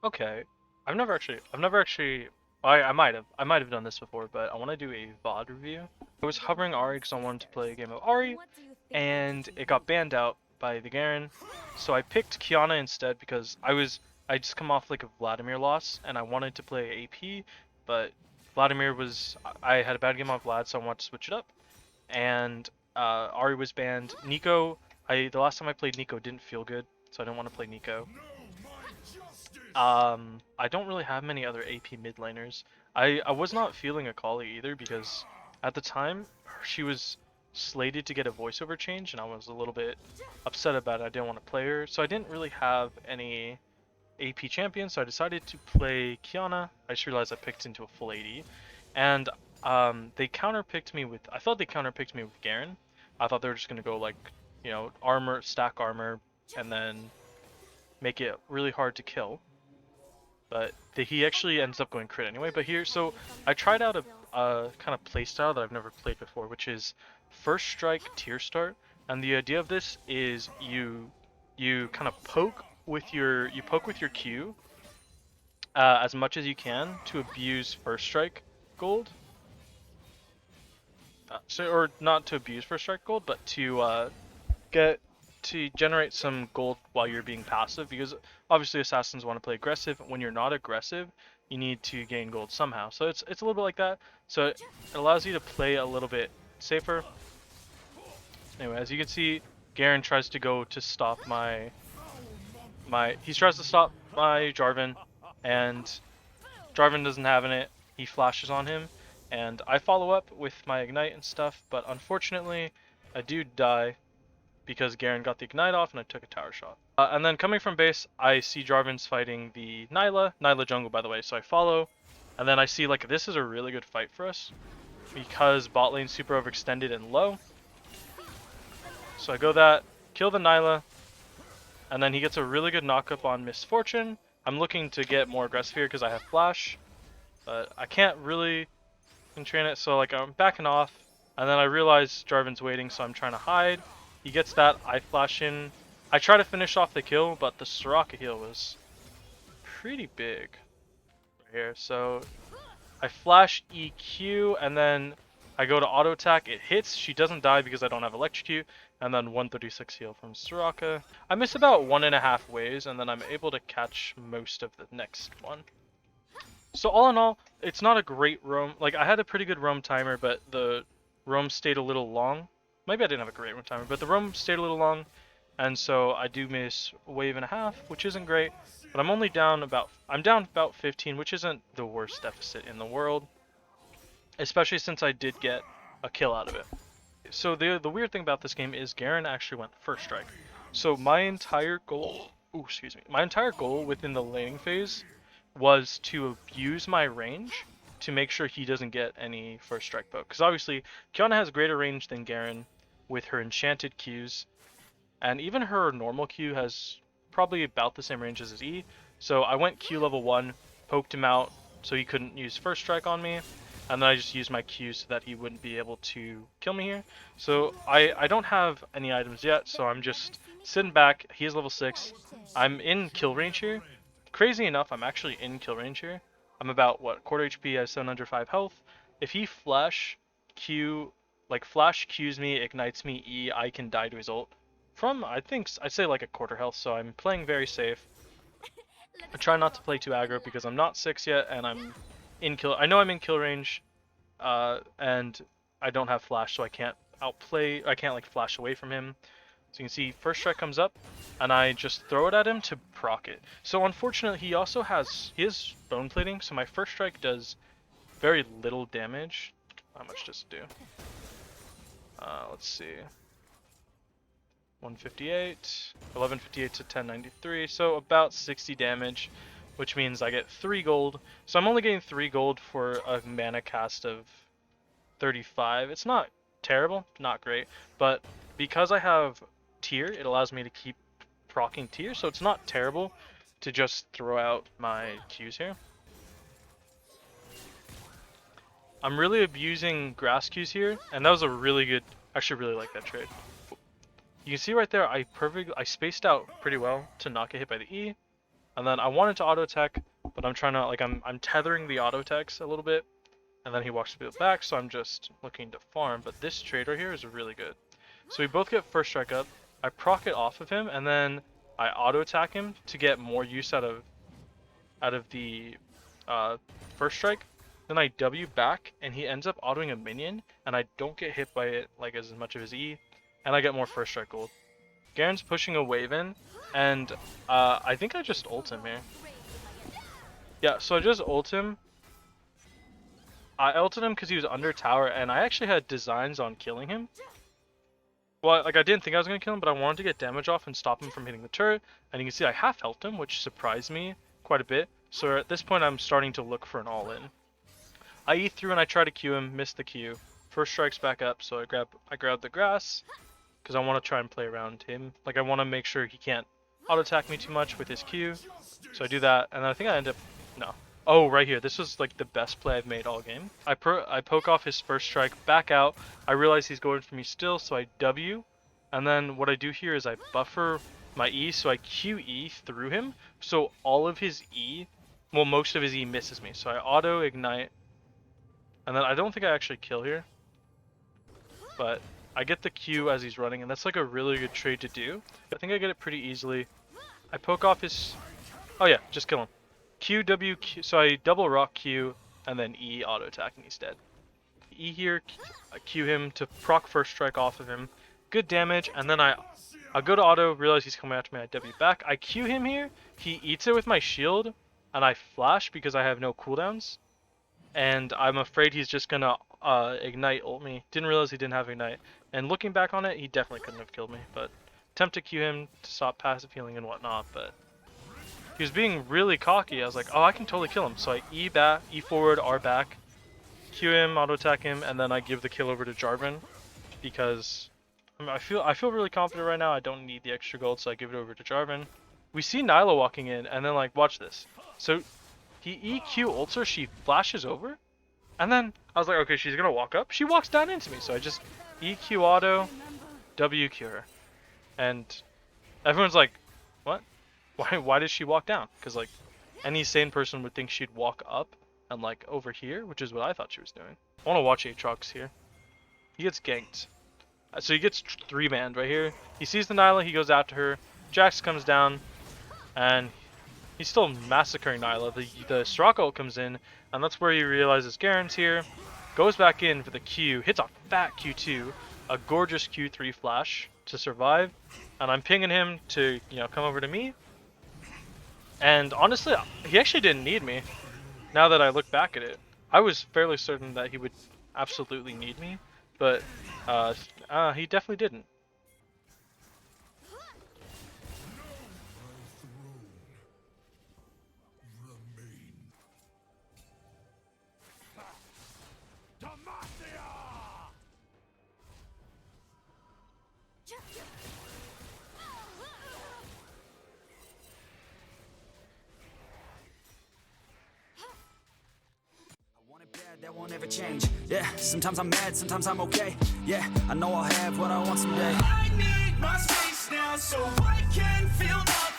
Okay. I've never actually. I might have done this before, but I want to do a VOD review. I was hovering Ari because I wanted to play a game of Ari, and it got banned out by the Garen, so I picked Qiyana instead because I just come off like a Vladimir loss, and I wanted to play AP, but Vladimir was I had a bad game on Vlad, so I wanted to switch it up, and Ari was banned. Nico, the last time I played Nico didn't feel good, so I didn't want to play Nico. I don't really have many other AP mid laners. I was not feeling Akali either because at the time she was slated to get a voiceover change and I was a little bit upset about it. I didn't want to play her, so I didn't really have any AP champions. So I decided to play Qiyana. I just realized I picked into a full AD, and they counterpicked me with. I thought they counterpicked me with Garen. I thought they were just gonna go like, armor, stack armor, and then make it really hard to kill, but he actually ends up going crit anyway. But here, so I tried out a kind of playstyle that I've never played before, which is first strike tier start. And the idea of this is you kind of poke with your Q as much as you can to abuse first strike gold. Or not to abuse first strike gold, but to get to generate some gold while you're being passive, because obviously assassins want to play aggressive. When you're not aggressive, you need to gain gold somehow. So it's a little bit like that. So it allows you to play a little bit safer. Anyway, as you can see, Garen tries to go to stop he tries to stop my Jarvan, and Jarvan doesn't have it. He flashes on him, and I follow up with my ignite and stuff, but unfortunately I do die because Garen got the ignite off and I took a tower shot. And then coming from base, I see Jarvan's fighting the Nyla jungle by the way, so I follow, and then I see like this is a really good fight for us because bot lane's super overextended and low. So I go that, kill the Nyla, and then he gets a really good knockup on Misfortune. I'm looking to get more aggressive here because I have flash, but I can't really entrain it, so like I'm backing off, and then I realize Jarvan's waiting, so I'm trying to hide. He gets that, I flash in. I try to finish off the kill, but the Soraka heal was pretty big right here. So I flash EQ, and then I go to auto attack. It hits, she doesn't die because I don't have electrocute, and then 136 heal from Soraka. I miss about 1.5 waves, and then I'm able to catch most of the next one. So all in all, it's not a great roam. Like, I had a pretty good roam timer, but the roam stayed a little long. Maybe I didn't have a great roam timer, but the roam stayed a little long, and so I do miss a wave and a half, which isn't great. But I'm down about 15, which isn't the worst deficit in the world, especially since I did get a kill out of it. So the weird thing about this game is Garen actually went first strike. So my entire goal, my entire goal within the laning phase was to abuse my range to make sure he doesn't get any first strike poke. Because obviously, Qiyana has greater range than Garen with her enchanted Qs, and even her normal Q has probably about the same range as his E. So I went Q level 1, poked him out so he couldn't use first strike on me, and then I just used my Q so that he wouldn't be able to kill me here. So I don't have any items yet, so I'm just sitting back. He is level 6. I'm in kill range here. Crazy enough, I'm actually in kill range here. I'm about, what, quarter HP, I have 705 health. If he flash Qs me, ignites me, E, I can die to his ult. From, I'd say like a quarter health, so I'm playing very safe. I try not to play too aggro because I'm not 6 yet, and I know I'm in kill range, and I don't have flash, so I can't like flash away from him. So you can see first strike comes up, and I just throw it at him to proc it. So unfortunately, he has bone plating, so my first strike does very little damage. How much does it do? Let's see. 158, 1158 to 1093, so about 60 damage, which means I get 3 gold. So I'm only getting 3 gold for a mana cast of 35. It's not terrible, not great, but because I have tier, it allows me to keep proccing tier, so it's not terrible to just throw out my Qs here. I'm really abusing grass Qs here, and that was a really good, actually really like that trade. You can see right there, I spaced out pretty well to not get hit by the E, And then I wanted to auto attack, but I'm trying to, like, I'm tethering the auto attacks a little bit. And then he walks a bit back, so I'm just looking to farm. But this trade right here is really good. So we both get first strike up. I proc it off of him, and then I auto attack him to get more use out of the first strike. Then I W back, and he ends up autoing a minion, and I don't get hit by it like as much of his E, and I get more first strike gold. Garen's pushing a wave in, and I think I just ult him here. Yeah, so I just ult him. I ulted him because he was under tower, and I actually had designs on killing him. Well, like, I didn't think I was going to kill him, but I wanted to get damage off and stop him from hitting the turret. And you can see I half healthed him, which surprised me quite a bit. So at this point, I'm starting to look for an all-in. I E through and I try to Q him, miss the Q. First strike's back up, so I grab the grass because I want to try and play around him. Like, I want to make sure he can't auto-attack me too much with his Q. So I do that, and then I think I end up... No. Oh, right here. This was like the best play I've made all game. I poke off his first strike, back out. I realize he's going for me still, so I W. And then what I do here is I buffer my E, so I QE through him. So all of his E, well, most of his E misses me. So I auto ignite. And then I don't think I actually kill here. But I get the Q as he's running, and that's like a really good trade to do. I think I get it pretty easily. I poke off his... Oh yeah, just kill him. Q, W, Q, so I double rock Q, and then E auto attacking, he's dead. E here, I Q him to proc first strike off of him. Good damage, and then I go to auto, realize he's coming after me, I W back. I Q him here, he eats it with my shield, and I flash because I have no cooldowns. And I'm afraid he's just gonna ignite ult me. Didn't realize he didn't have ignite. And looking back on it, he definitely couldn't have killed me, but attempt to Q him to stop passive healing and whatnot, but... He was being really cocky. I was like, oh, I can totally kill him. So I E back, E forward, R back, Q him, auto attack him, and then I give the kill over to Jarvan because I feel really confident right now. I don't need the extra gold, so I give it over to Jarvan. We see Nyla walking in, and then like, watch this. So he EQ ults her, she flashes over, and then I was like, okay, she's gonna walk up. She walks down into me, so I just EQ auto, WQ her, and everyone's like, what? Why did she walk down? Because like any sane person would think she'd walk up and like over here, which is what I thought she was doing. I want to watch Aatrox here. He gets ganked. So he gets 3-manned right here. He sees the Nyla, he goes after her. Jax comes down and he's still massacring Nyla. The Soraka ult comes in, and that's where he realizes Garen's here. Goes back in for the Q, hits a fat Q2, a gorgeous Q3 flash to survive, and I'm pinging him to, you know, come over to me. And honestly, he actually didn't need me. Now that I look back at it, I was fairly certain that he would absolutely need me, but he definitely didn't. That won't ever change. Yeah, sometimes I'm mad, sometimes I'm okay. Yeah, I know I'll have what I want someday. I need my space now so I can feel nothing.